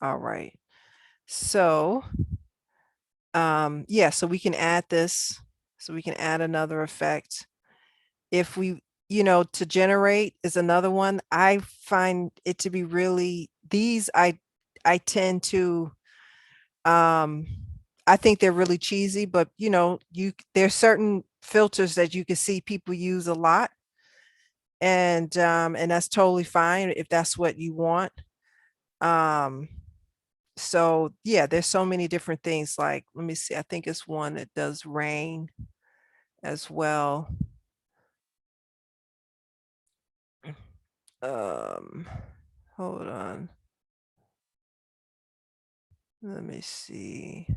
All right. So, yeah, so we can add this. So we can add another effect. If we, to generate is another one. I find it to be really these I tend to um I think they're really cheesy, but there's certain filters that you can see people use a lot, and that's totally fine if that's what you want. Um so yeah, there's so many different things. Like, let me see, I think it's one that does rain as well. Um hold on. Let me see.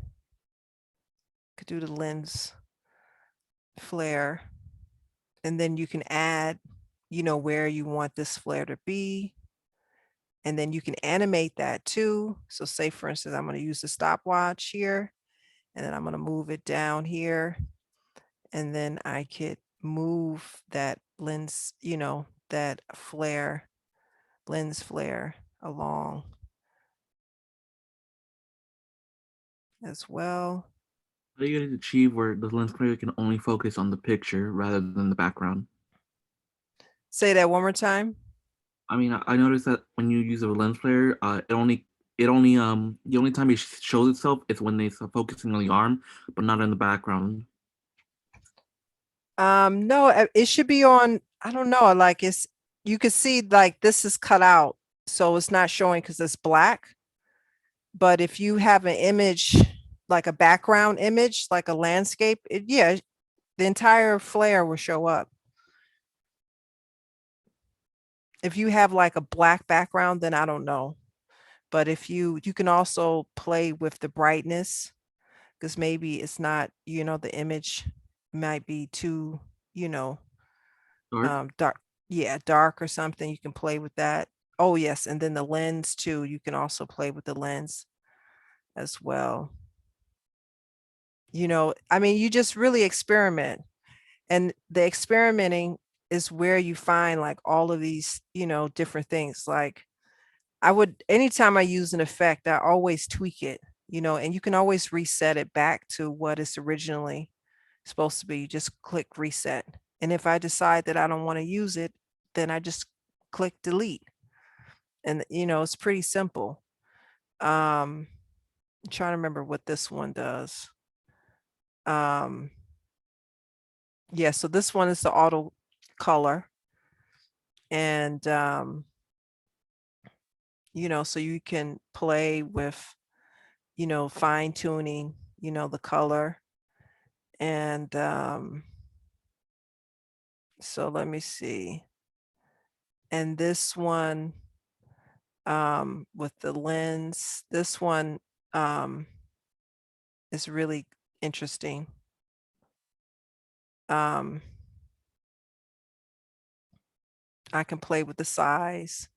Could do the lens flare, and then you can add, where you want this flare to be, and then you can animate that too. So say for instance, I'm going to use the stopwatch here, and then I'm going to move it down here, and then I could move that lens, that lens flare along as well. How do you get to achieve where the lens flare can only focus on the picture rather than the background? Say that one more time. I mean, I noticed that when you use a lens flare, the only time it shows itself is when it's focusing on the arm, but not in the background. No, it should be on, I don't know, like you could see like this is cut out, so it's not showing because it's black. But if you have an image, like a background image, like a landscape, yeah, the entire flare will show up. If you have like a black background, then I don't know. But if you can also play with the brightness, because maybe it's not, the image might be too, you know, Dark. dark. Yeah, dark or something. You can play with that. Oh yes, and then the lens too. You can also play with the lens as well. I mean, you just really experiment. And the experimenting is where you find like all of these, different things. Like, anytime I use an effect, I always tweak it, and you can always reset it back to what it's originally supposed to be. You just click reset. And if I decide that I don't want to use it, then I just click delete. And it's pretty simple. I'm trying to remember what this one does. Um, yeah, so this one is the auto color. And so you can play with, fine tuning, the color. And so let me see. And this one, with the lens, this one um, is really interesting. Um, I can play with the size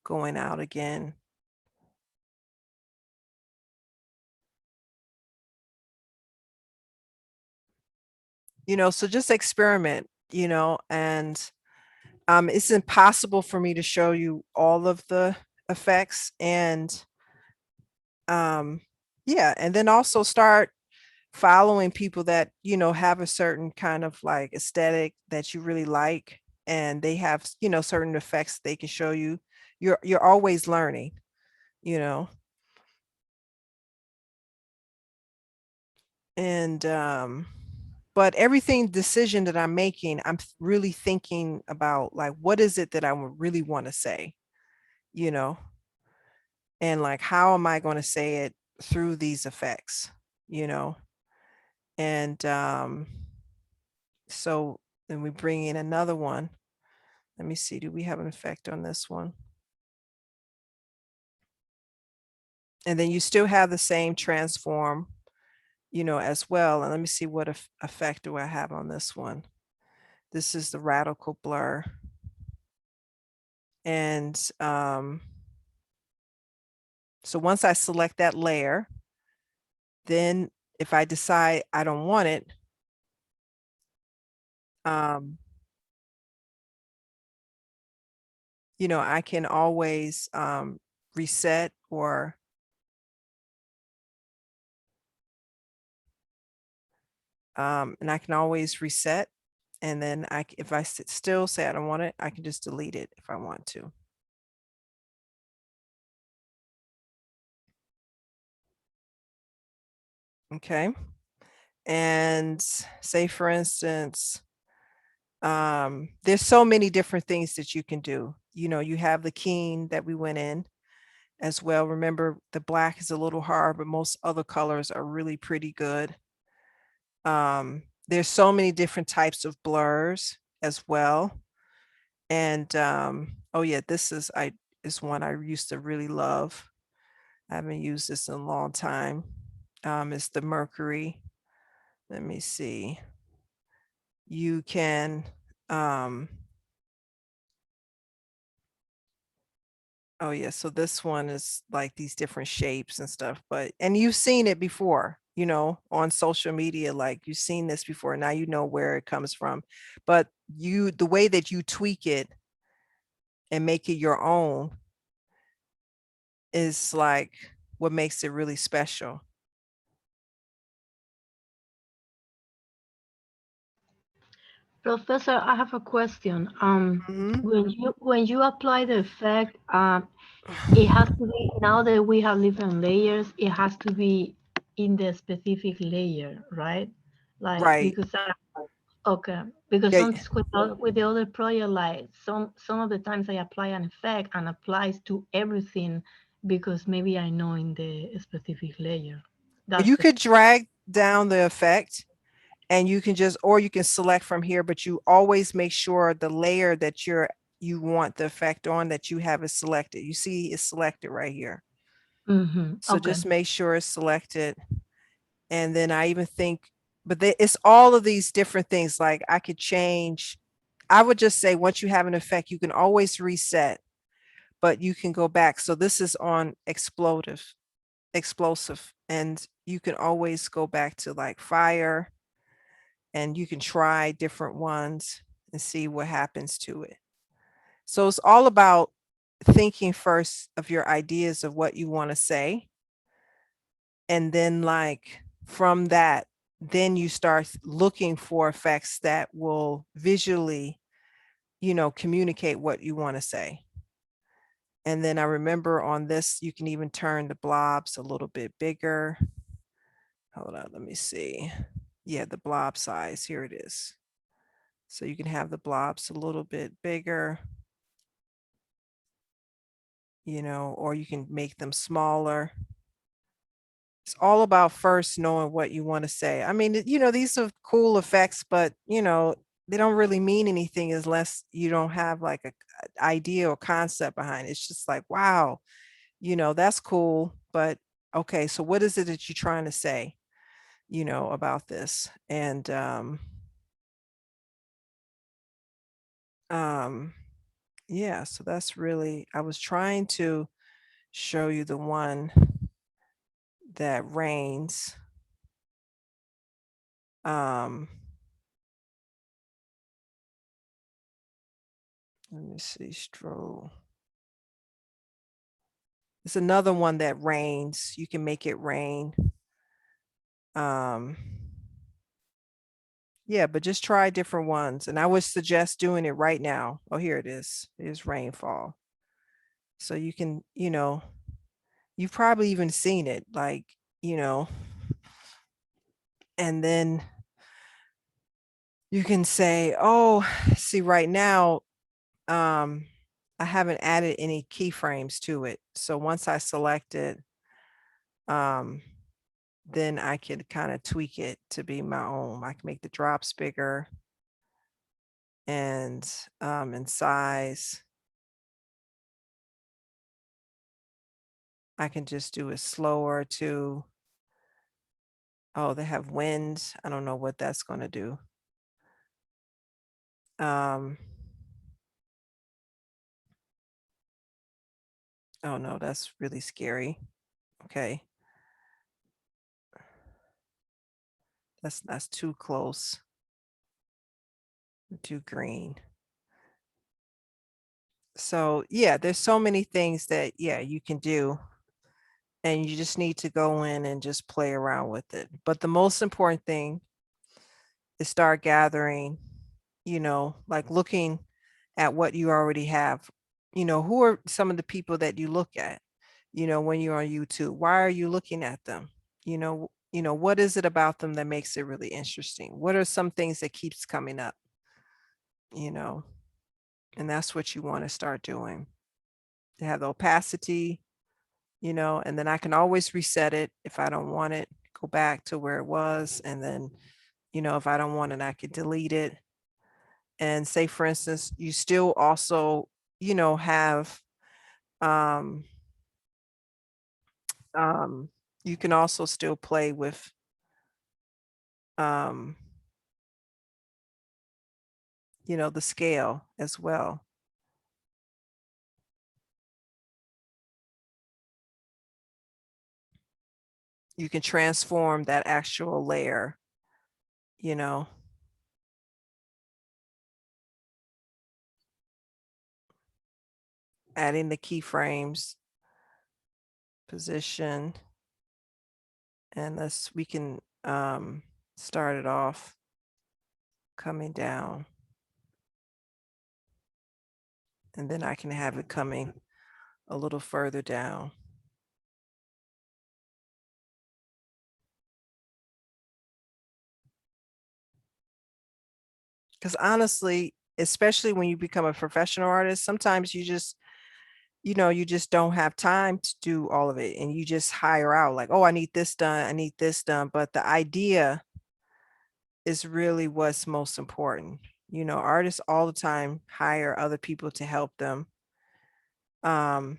going out again. So just experiment, and it's impossible for me to show you all of the effects. And yeah, and then also start following people that have a certain kind of like aesthetic that you really like, and they have certain effects they can show you. You're always learning, you know and but everything decision that I'm making, really thinking about like what is it that I would really want to say, you know and like how am I going to say it through these effects, you know and so then we bring in another one. Let me see, do we have an effect on this one? And then you still have the same transform, as well. And let me see what effect do I have on this one. This is the radical blur. And so once I select that layer, then if I decide I don't want it, um, I can always reset, or And I can always reset. And then if I still say I don't want it, I can just delete it if I want to. Okay. And say, for instance, there's so many different things that you can do. You have the keen that we went in as well. Remember, the black is a little hard, but most other colors are really pretty good. There's so many different types of blurs as well. And oh yeah, this is one I used to really love. I haven't used this in a long time. It's the Mercury. Let me see. You can oh yeah, so this one is like these different shapes and stuff, and you've seen it before, on social media, like you've seen this before. Now you know where it comes from. But the way that you tweak it and make it your own is like what makes it really special. Professor, I have a question. Mhm. When you apply the effect, it has to be, now that we have different layers, it has to be in the specific layer, right? Like, Right. because okay, because Yeah. some with the other project, like some of the times I apply an effect and applies to everything because maybe I know in the specific layer. That's You the could drag down the effect, and you can or you can select from here, but you always make sure the layer that you want the effect on, that you have it selected. You see it's selected right here. So Okay. just make sure it's selected. And then I even think, but it's all of these different things. Like I could change. I would just say once you have an effect, you can always reset, but you can go back. So this is on explosive, and you can always go back to like fire, and you can try different ones and see what happens to it. So it's all about thinking first of your ideas of what you want to say. And then, like, from that, then you start looking for effects that will visually, communicate what you want to say. And then I remember on this, you can even turn the blobs a little bit bigger. Hold on, let me see. Yeah, the blob size, here it is. So you can have the blobs a little bit bigger, or you can make them smaller. It's all about first knowing what you want to say. I mean, these are cool effects, but they don't really mean anything unless you don't have like a idea or concept behind it. It's just like, wow, that's cool, but okay, so what is it that you're trying to say, about this? And yeah, so that's really, I was trying to show you the one that rains. Um, let me see, stroll. It's another one that rains. You can make it rain. Um, yeah, but just try different ones. And I would suggest doing it right now. Oh, here it is. It's rainfall. So you can, you've probably even seen it, like, you know, and then you can say, oh, see, right now, I haven't added any keyframes to it. So once I select it, then I could kind of tweak it to be my own. I can make the drops bigger and in size. I can just do it slower too. Oh, they have winds. I don't know what that's going to do. Oh no, that's really scary. Okay. That's too close. Too green. So yeah, there's so many things that, yeah, you can do. And you just need to go in and just play around with it. But the most important thing is start gathering, like looking at what you already have. Who are some of the people that you look at, when you're on YouTube? Why are you looking at them? What is it about them that makes it really interesting? What are some things that keeps coming up? You know, and that's what you want to start doing. To have the opacity, and then I can always reset it if I don't want it, go back to where it was, and then, if I don't want it, I could delete it. And say, for instance, you still also, have um you can also still play with um the scale as well. You can transform that actual layer, you know adding the keyframes, position, and we can start it off coming down, and then I can have it coming a little further down. Because honestly, especially when you become a professional artist, sometimes you just don't have time to do all of it, and you just hire out, like, oh, I need this done, I need this done, but the idea is really what's most important. Artists all the time hire other people to help them. Um,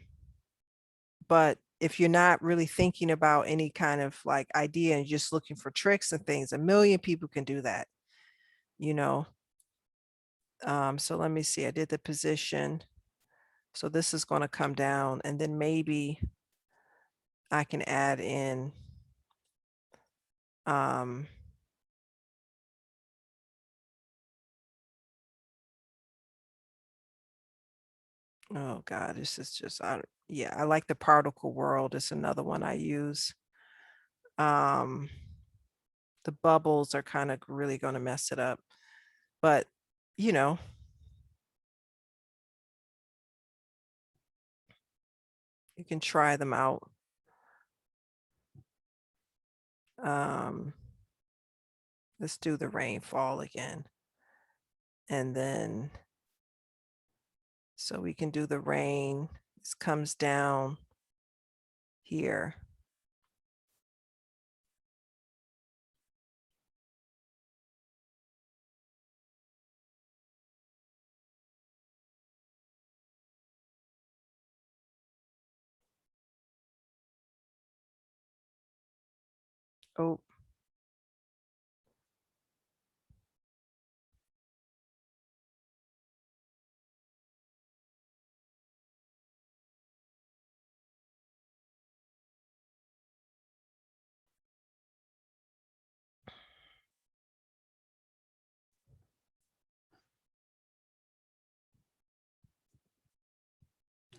but if you're not really thinking about any kind of like idea and just looking for tricks and things, a million people can do that, you know. So let me see, I did the position. So this is going to come down, and then maybe I can add in um oh God, this is just yeah, I like the particle world. It's another one I use. Um the bubbles are kind of really going to mess it up, but you know, you can try them out. Um let's do the rainfall again, and then so we can do the rain. This comes down here. Oh,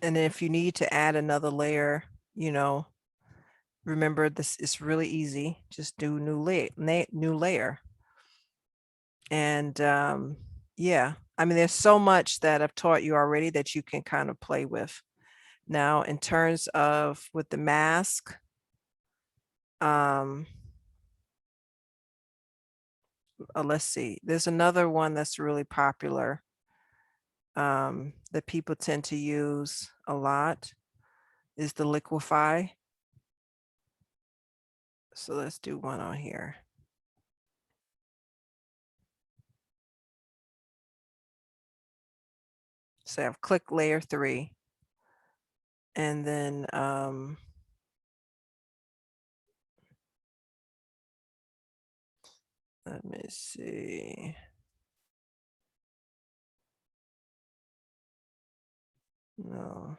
and then if you need to add another layer, remember this is really easy. Just do new layer. And yeah, I mean, there's so much that I've taught you already that you can kind of play with. Now, in terms of with the mask, let's see, there's another one that's really popular that people tend to use a lot is the liquefy. So let's do one on here. So I've clicked layer 3, and then let me see. No.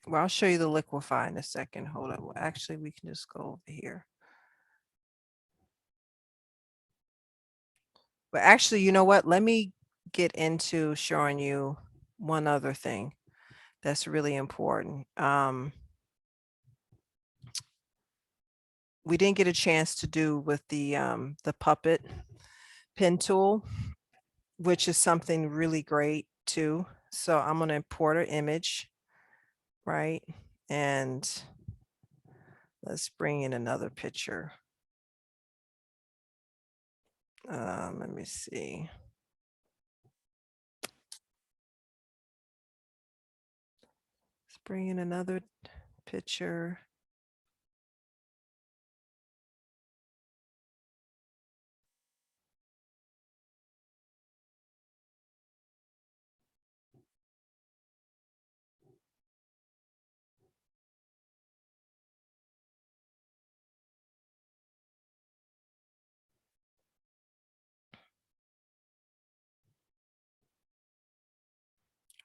Well, I'll show you the liquefy in a second. Hold on. Well, actually, we can just go over here. But actually, you know what? Let me get into showing you one other thing that's really important. We didn't get a chance to do with the puppet pen tool, which is something really great too. So I'm going to import an image, right? And let's bring in another picture. Let me see. Let's bring in another picture.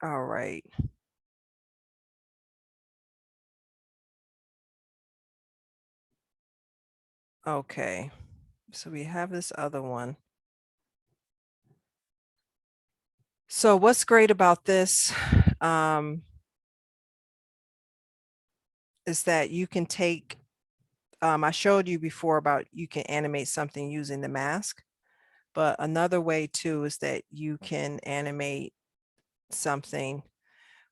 All right. Okay. So we have this other one. So what's great about this is that you can take, I showed you before about you can animate something using the mask, but another way too is that you can animate something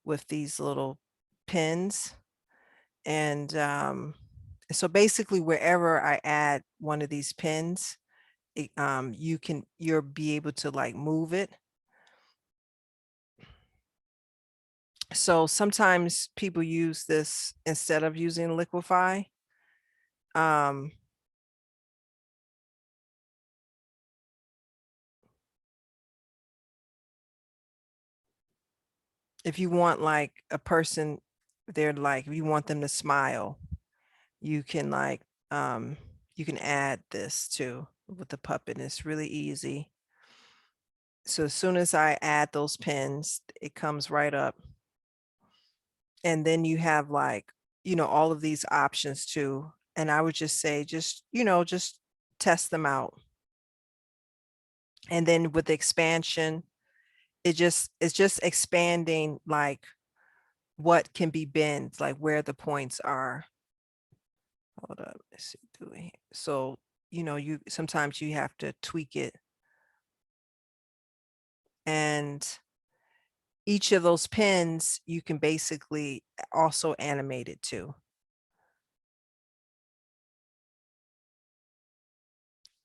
with these little pins. And so basically wherever I add one of these pins, you'll be able to like move it. So sometimes people use this instead of using liquefy. If you want like a person, they're like, if you want them to smile, you can like, you can add this too with the puppet. And it's really easy. So as soon as I add those pins, it comes right up. And then you have like, all of these options too. And I would just say, just test them out. And then with the expansion, it's just expanding like what can be bent, like where the points are. Hold up, let's see, so you sometimes you have to tweak it, and each of those pins you can basically also animate it too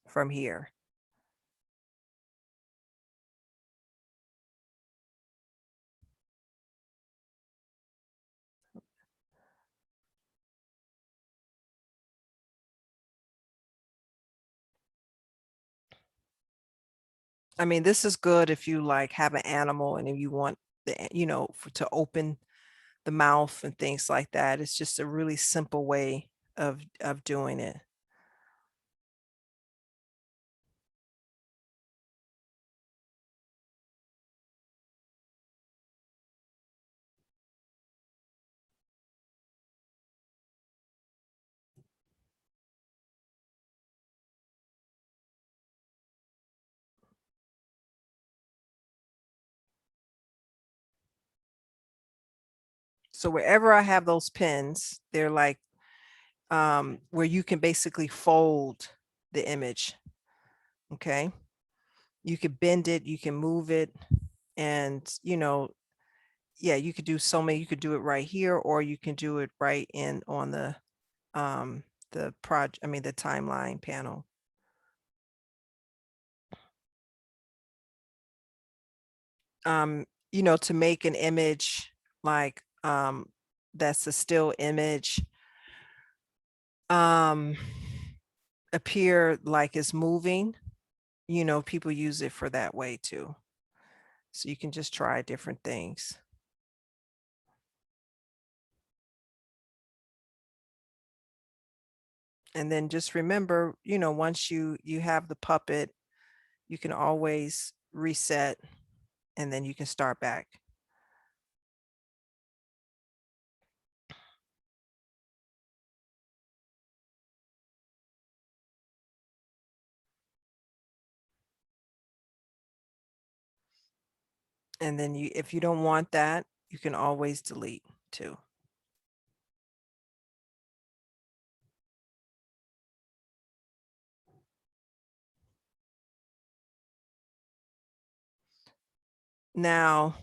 from here. I mean, this is good if you like have an animal and if you want to open the mouth and things like that. It's just a really simple way of doing it. So wherever I have those pins, they're like where you can basically fold the image. Okay. You could bend it, you can move it, and yeah, you could do so many. You could do it right here, or you can do it right in on the project, I mean the timeline panel. To make an image like that's a still image appear like it's moving, people use it for that way too. So you can just try different things. And then just remember, once you have the puppet, you can always reset and then you can start back. And then if you don't want that, you can always delete too. Now,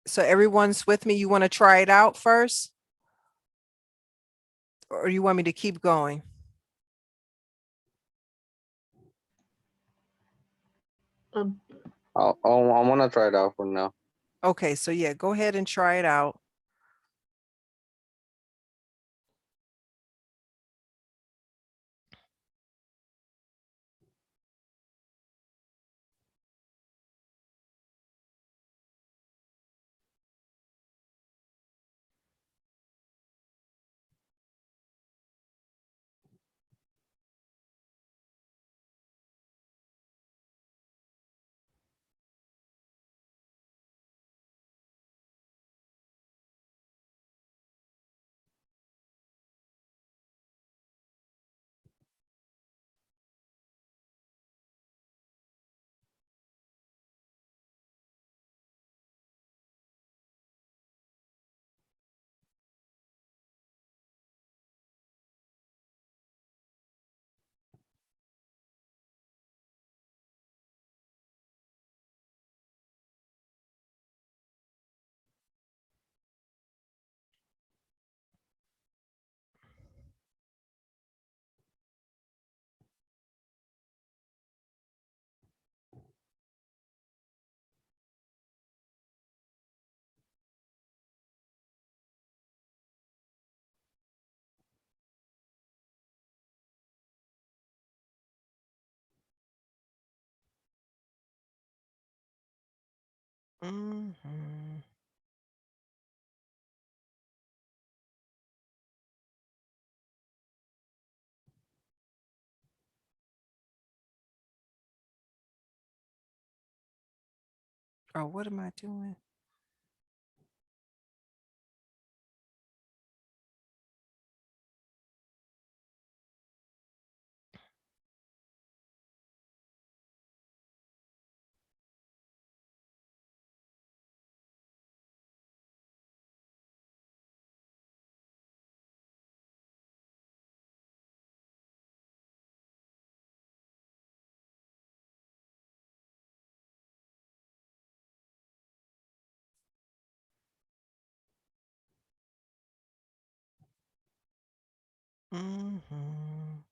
so everyone's with me. You want to try it out first? Or you want me to keep going? Um, I want to try it out for now. Okay, so yeah, go ahead and try it out. Mhm. Oh, what am I doing? Mhm.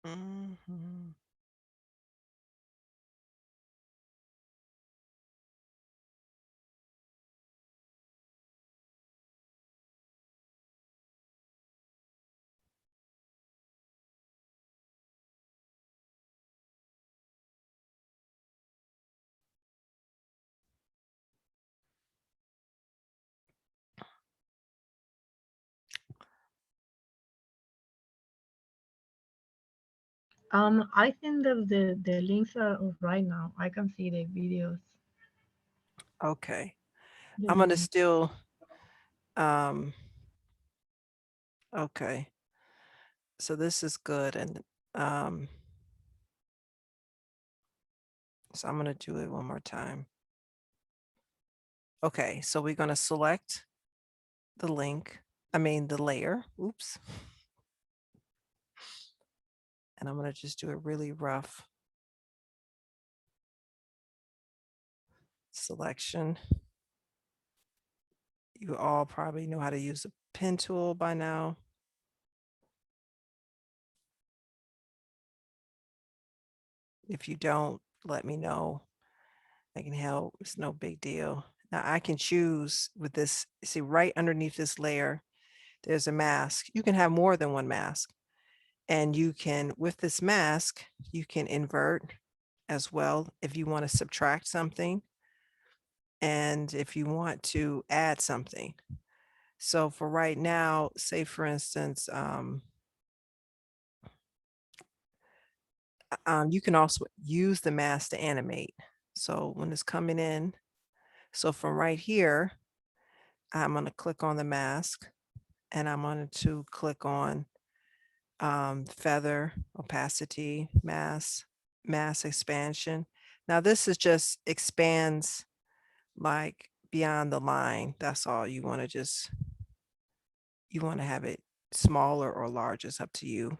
Mhm. I think that the links are right now. I can see the videos. Okay. The I'm gonna link. still, okay. So this is good. And so I'm gonna do it one more time. Okay, so we're gonna select the link, the layer, oops. And I'm gonna just do a really rough selection. You all probably know how to use a pen tool by now. If you don't, let me know. I can help. It's no big deal. Now I can choose with this, see right underneath this layer, there's a mask. You can have more than one mask. And you can, with this mask, you can invert as well if you want to subtract something and if you want to add something. So for right now, say for instance, you can also use the mask to animate. So when it's coming in, so from right here, I'm going to click on the mask and I'm going to click on feather, opacity, mask expansion. Now this is just expands like beyond the line. That's all. You want to have it smaller or larger. It's up to you.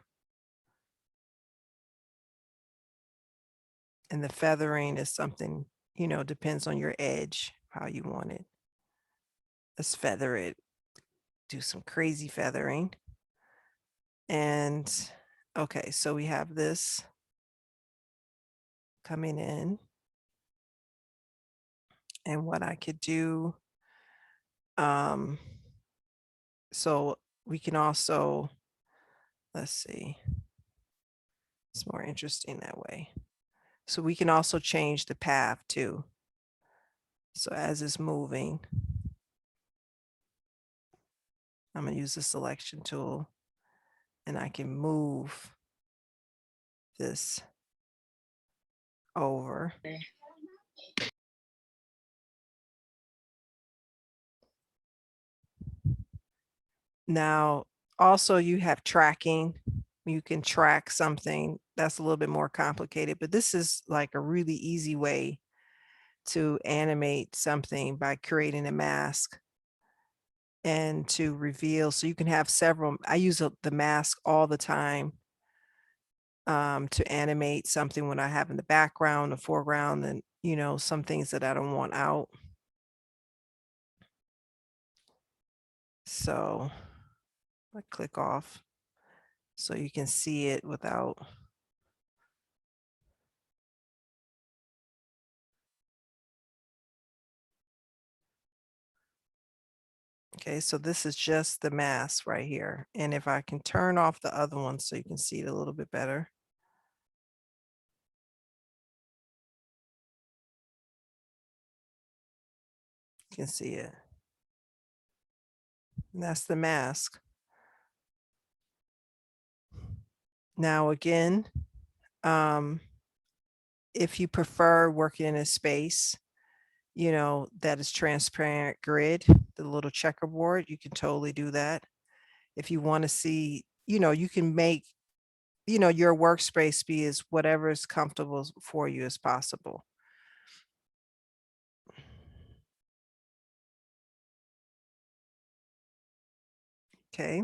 And the feathering is something, depends on your edge, how you want it. Let's feather it, do some crazy feathering. And okay, so we have this coming in. And what I could do, so we can also, let's see, it's more interesting that way. So we can also change the path too. So as it's moving, I'm going to use the selection tool and I can move this over. Now, also you have tracking. You can track something that's a little bit more complicated, but this is like a really easy way to animate something by creating a mask and to reveal. So you can have several. I use the mask all the time to animate something when I have in the background, the foreground, and some things that I don't want out. So I click off so you can see it without. Okay, so this is just the mask right here. And if I can turn off the other one so you can see it a little bit better. You can see it. And that's the mask. Now again, if you prefer working in a space, that is transparent grid, the little checkerboard, you can totally do that. If you want to see, you can make, your workspace be as whatever is comfortable for you as possible. Okay.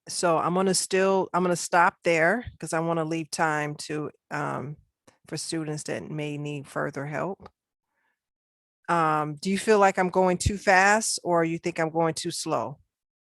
So I'm going to stop there because I want to leave time to, for students that may need further help. Do you feel like I'm going too fast or you think I'm going too slow?